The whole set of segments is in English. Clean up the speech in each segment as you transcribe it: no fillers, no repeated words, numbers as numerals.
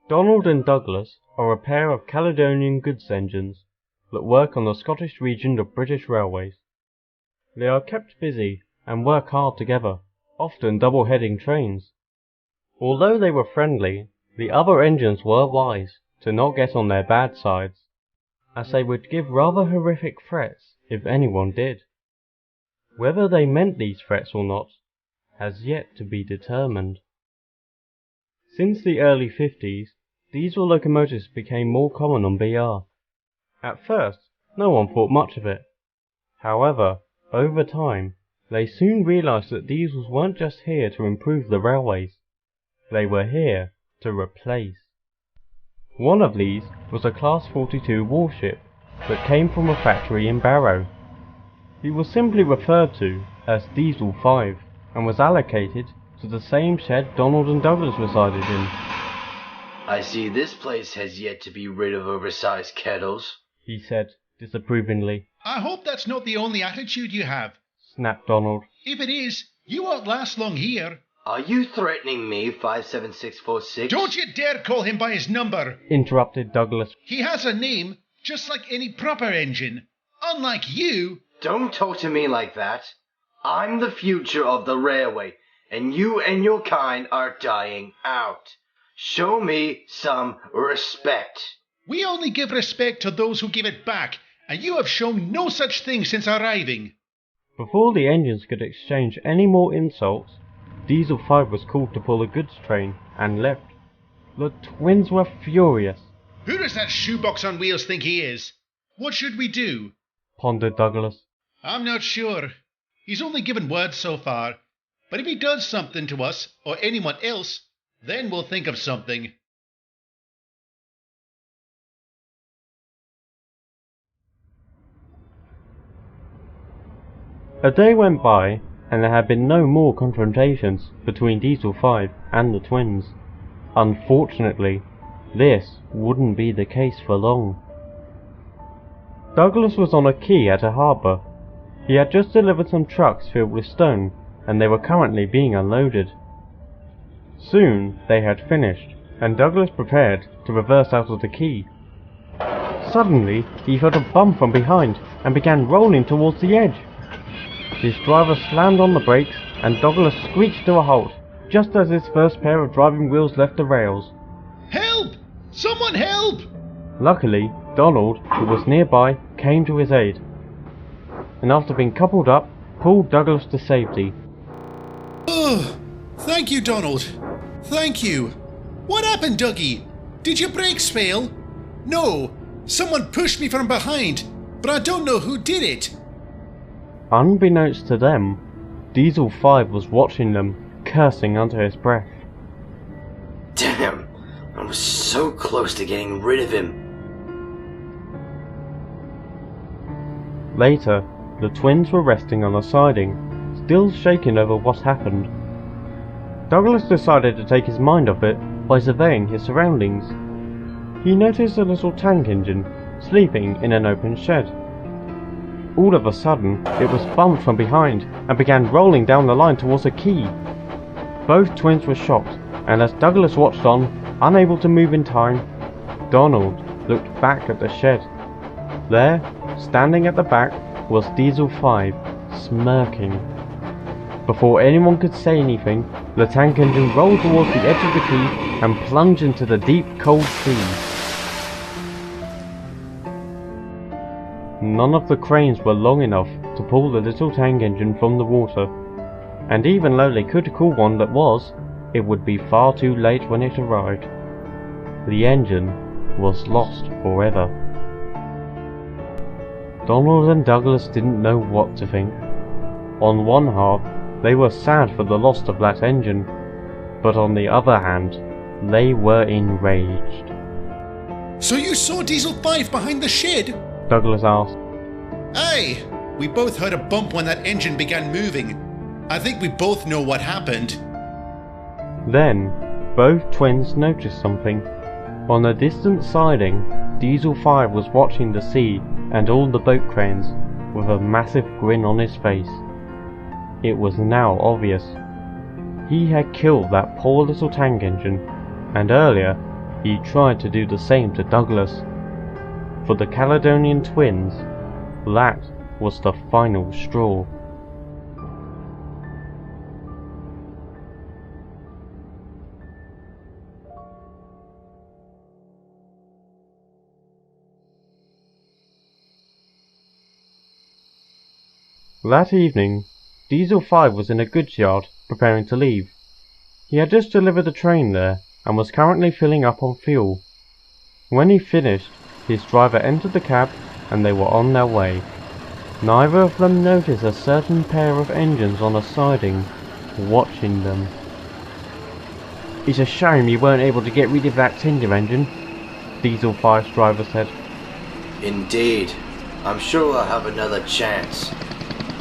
Donald and Douglas are a pair of Caledonian goods engines that work on the Scottish region of British Railways. They are kept busy and work hard together, often double-heading trains. Although they were friendly, the other engines were wise to not get on their bad sides, as they would give rather horrific threats if anyone did. Whether they meant these threats or not has yet to be determined. Since the early 50s, diesel locomotives became more common on BR. At first, no one thought much of it. However, over time, they soon realised that diesels weren't just here to improve the railways. They were here to replace. One of these was a Class 42 warship that came from a factory in Barrow. He was simply referred to as Diesel 5 and was allocated to the same shed Donald and Douglas resided in. I see this place has yet to be rid of oversized kettles, he said disapprovingly. I hope that's not the only attitude you have, snapped Donald. If it is, you won't last long here. Are you threatening me, 57646? Don't you dare call him by his number, interrupted Douglas. He has a name, just like any proper engine. Unlike you. Don't talk to me like that. I'm the future of the railway, and you and your kind are dying out. Show me some respect. We only give respect to those who give it back, and you have shown no such thing since arriving. Before the engines could exchange any more insults, Diesel 5 was called to pull a goods train and left. The twins were furious. Who does that shoebox on wheels think he is? What should we do? Pondered Douglas. I'm not sure. He's only given words so far. But if he does something to us, or anyone else, then we'll think of something. A day went by, and there had been no more confrontations between Diesel 5 and the twins. Unfortunately, this wouldn't be the case for long. Douglas was on a quay at a harbour. He had just delivered some trucks filled with stone, and they were currently being unloaded. Soon they had finished, and Douglas prepared to reverse out of the quay. Suddenly, he felt a bump from behind and began rolling towards the edge. His driver slammed on the brakes, and Douglas screeched to a halt, just as his first pair of driving wheels left the rails. Help! Someone help! Luckily, Donald, who was nearby, came to his aid, and after being coupled up, pulled Douglas to safety. Oh, thank you, Donald. Thank you. What happened, Dougie? Did your brakes fail? No, someone pushed me from behind, but I don't know who did it. Unbeknownst to them, Diesel 5 was watching them, cursing under his breath. Damn, I was so close to getting rid of him. Later, the twins were resting on a siding, still shaken over what happened. Douglas decided to take his mind off it by surveying his surroundings. He noticed a little tank engine sleeping in an open shed. All of a sudden, it was bumped from behind and began rolling down the line towards a quay. Both twins were shocked, and as Douglas watched on, unable to move in time, Donald looked back at the shed. There, standing at the back, was Diesel 5, smirking. Before anyone could say anything, the tank engine rolled towards the edge of the quay and plunged into the deep, cold sea. None of the cranes were long enough to pull the little tank engine from the water, and even though they could call one that was, it would be far too late when it arrived. The engine was lost forever. Donald and Douglas didn't know what to think. On one half, they were sad for the loss of that engine, but on the other hand, they were enraged. So you saw Diesel 5 behind the shed? Douglas asked. Aye, we both heard a bump when that engine began moving. I think we both know what happened. Then, both twins noticed something. On a distant siding, Diesel 5 was watching the sea and all the boat cranes with a massive grin on his face. It was now obvious. He had killed that poor little tank engine, and earlier he tried to do the same to Douglas. For the Caledonian Twins, that was the final straw. That evening, Diesel 5 was in a goods yard, preparing to leave. He had just delivered a train there, and was currently filling up on fuel. When he finished, his driver entered the cab, and they were on their way. Neither of them noticed a certain pair of engines on a siding, watching them. "It's a shame you weren't able to get rid of that tender engine," Diesel 5's driver said. Indeed. I'm sure we'll have another chance.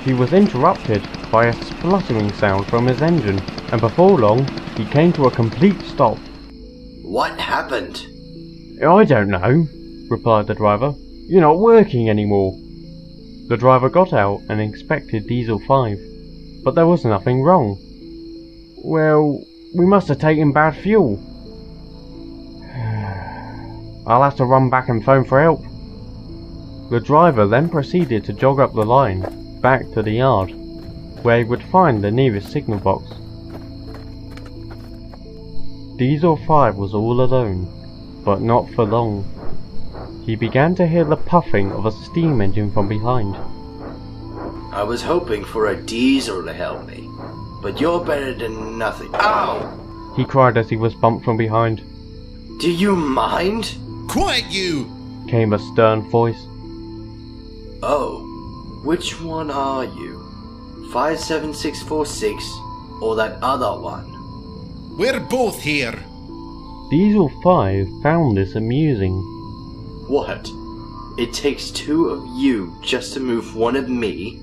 He was interrupted by a spluttering sound from his engine, and before long, he came to a complete stop. What happened? "I don't know," replied the driver. "You're not working anymore." The driver got out and inspected Diesel 5, but there was nothing wrong. "Well, we must have taken bad fuel. I'll have to run back and phone for help." The driver then proceeded to jog up the line, back to the yard, where he would find the nearest signal box. Diesel 5 was all alone, but not for long. He began to hear the puffing of a steam engine from behind. I was hoping for a diesel to help me, but you're better than nothing. Ow! He cried as he was bumped from behind. Do you mind? Quiet, you! Came a stern voice. Oh, which one are you? 57646 or that other one? We're both here. Diesel 5 found this amusing. What? It takes two of you just to move one of me?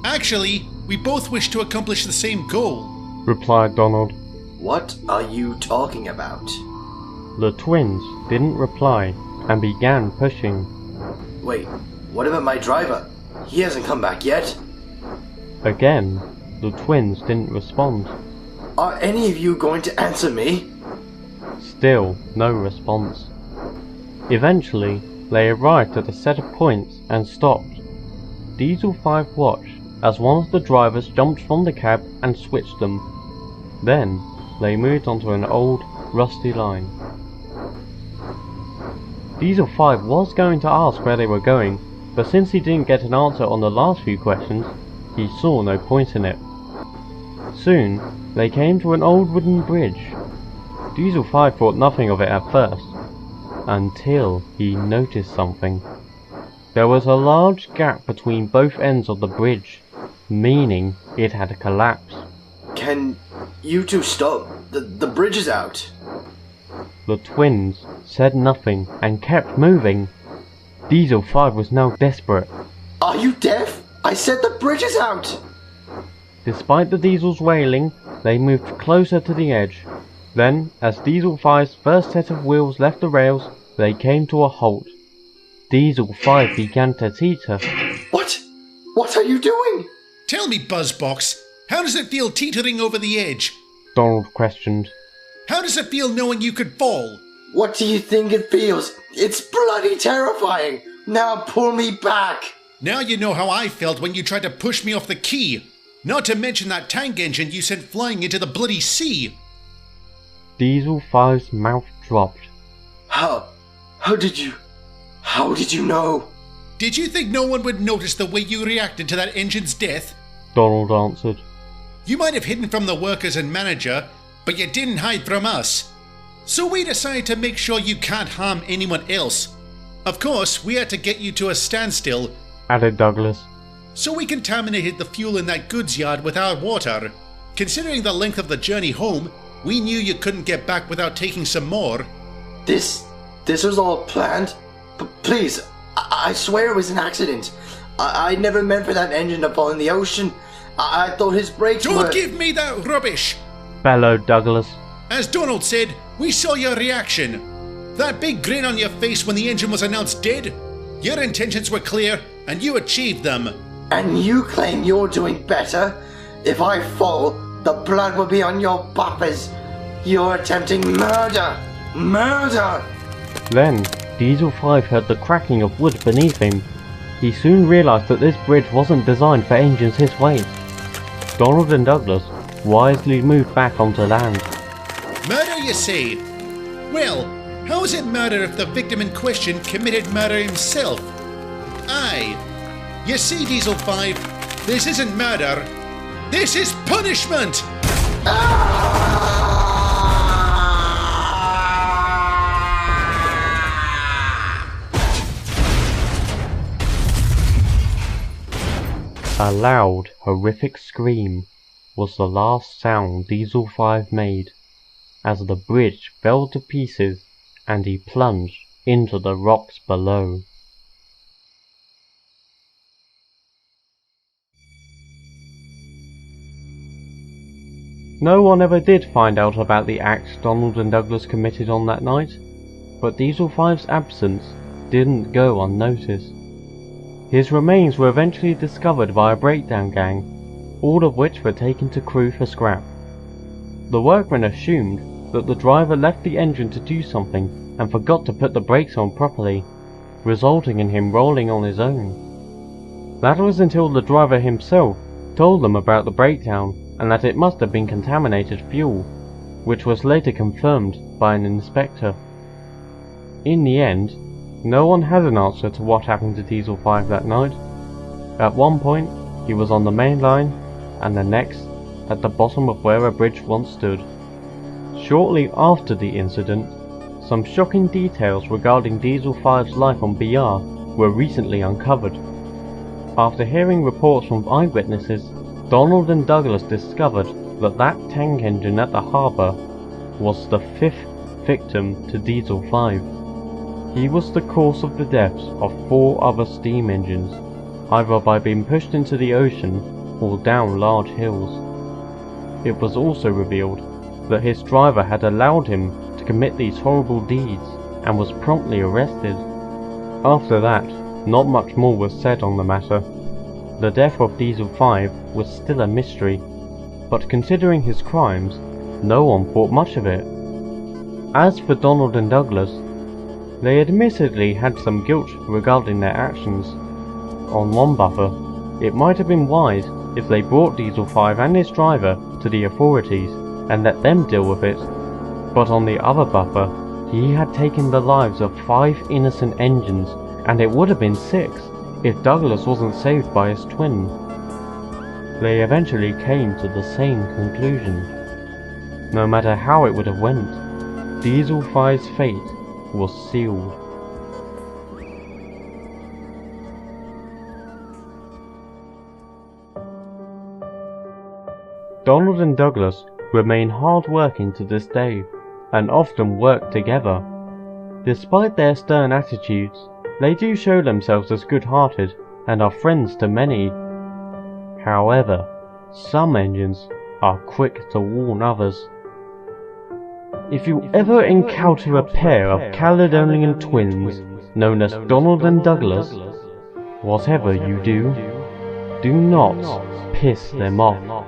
Actually, we both wish to accomplish the same goal, replied Donald. What are you talking about? The twins didn't reply and began pushing. Wait, what about my driver? He hasn't come back yet. Again, the twins didn't respond. Are any of you going to answer me? Still no response. Eventually, they arrived at a set of points and stopped. Diesel 5 watched as one of the drivers jumped from the cab and switched them. Then, they moved onto an old, rusty line. Diesel 5 was going to ask where they were going, but since he didn't get an answer on the last few questions, he saw no point in it. Soon, they came to an old wooden bridge. Diesel 5 thought nothing of it at first, until he noticed something. There was a large gap between both ends of the bridge, meaning it had collapsed. Can you two stop? The bridge is out. The twins said nothing and kept moving. Diesel 5 was now desperate. Are you deaf? I said the bridge is out! Despite the Diesel's wailing, they moved closer to the edge. Then, as Diesel 5's first set of wheels left the rails, they came to a halt. Diesel 5 began to teeter. What? What are you doing? Tell me, Buzzbox, how does it feel teetering over the edge? Donald questioned. How does it feel knowing you could fall? What do you think it feels? It's bloody terrifying! Now pull me back! Now you know how I felt when you tried to push me off the quay. Not to mention that tank engine you sent flying into the bloody sea. Diesel 5's mouth dropped. How did you know? Did you think no one would notice the way you reacted to that engine's death? Donald answered. You might have hidden from the workers and manager, but you didn't hide from us. So we decided to make sure you can't harm anyone else. Of course, we had to get you to a standstill, added Douglas. So we contaminated the fuel in that goods yard with our water. Considering the length of the journey home, we knew you couldn't get back without taking some more. This was all planned? Please, I swear it was an accident. I never meant for that engine to fall in the ocean. I thought his brakes were... Don't give me that rubbish! Bellowed Douglas. As Donald said, we saw your reaction. That big grin on your face when the engine was announced dead. Your intentions were clear, and you achieved them. And you claim you're doing better? If I fall, the blood will be on your buffers. You're attempting murder. Murder! Then, Diesel 5 heard the cracking of wood beneath him. He soon realised that this bridge wasn't designed for engines his weight. Donald and Douglas wisely moved back onto land. Murder, you say? Well, how is it murder if the victim in question committed murder himself? Aye. You see, Diesel 5, this isn't murder. This is punishment! A loud, horrific scream was the last sound Diesel 5 made, as the bridge fell to pieces and he plunged into the rocks below. No one ever did find out about the acts Donald and Douglas committed on that night, but Diesel 5's absence didn't go unnoticed. His remains were eventually discovered by a breakdown gang, all of which were taken to crew for scrap. The workmen assumed that the driver left the engine to do something and forgot to put the brakes on properly, resulting in him rolling on his own. That was until the driver himself told them about the breakdown and that it must have been contaminated fuel, which was later confirmed by an inspector. In the end, no one had an answer to what happened to Diesel 5 that night. At one point, he was on the main line, and the next, at the bottom of where a bridge once stood. Shortly after the incident, some shocking details regarding Diesel 5's life on BR were recently uncovered. After hearing reports from eyewitnesses, Donald and Douglas discovered that that tank engine at the harbour was the 5th victim to Diesel 5. He was the cause of the deaths of 4 other steam engines, either by being pushed into the ocean or down large hills. It was also revealed that his driver had allowed him to commit these horrible deeds and was promptly arrested. After that, not much more was said on the matter. The death of Diesel 5 was still a mystery, but considering his crimes, no one thought much of it. As for Donald and Douglas, they admittedly had some guilt regarding their actions. On one buffer, it might have been wise if they brought Diesel 5 and his driver to the authorities and let them deal with it, but on the other buffer, he had taken the lives of 5 innocent engines, and it would have been 6 if Douglas wasn't saved by his twin. They eventually came to the same conclusion. No matter how it would have went, Diesel 5's fate was sealed. Donald and Douglas remain hard-working to this day, and often work together. Despite their stern attitudes, they do show themselves as good-hearted and are friends to many. However, some engines are quick to warn others. If you ever encounter a pair of Caledonian twins known as Donald and Douglas, whatever you do, do not piss them off.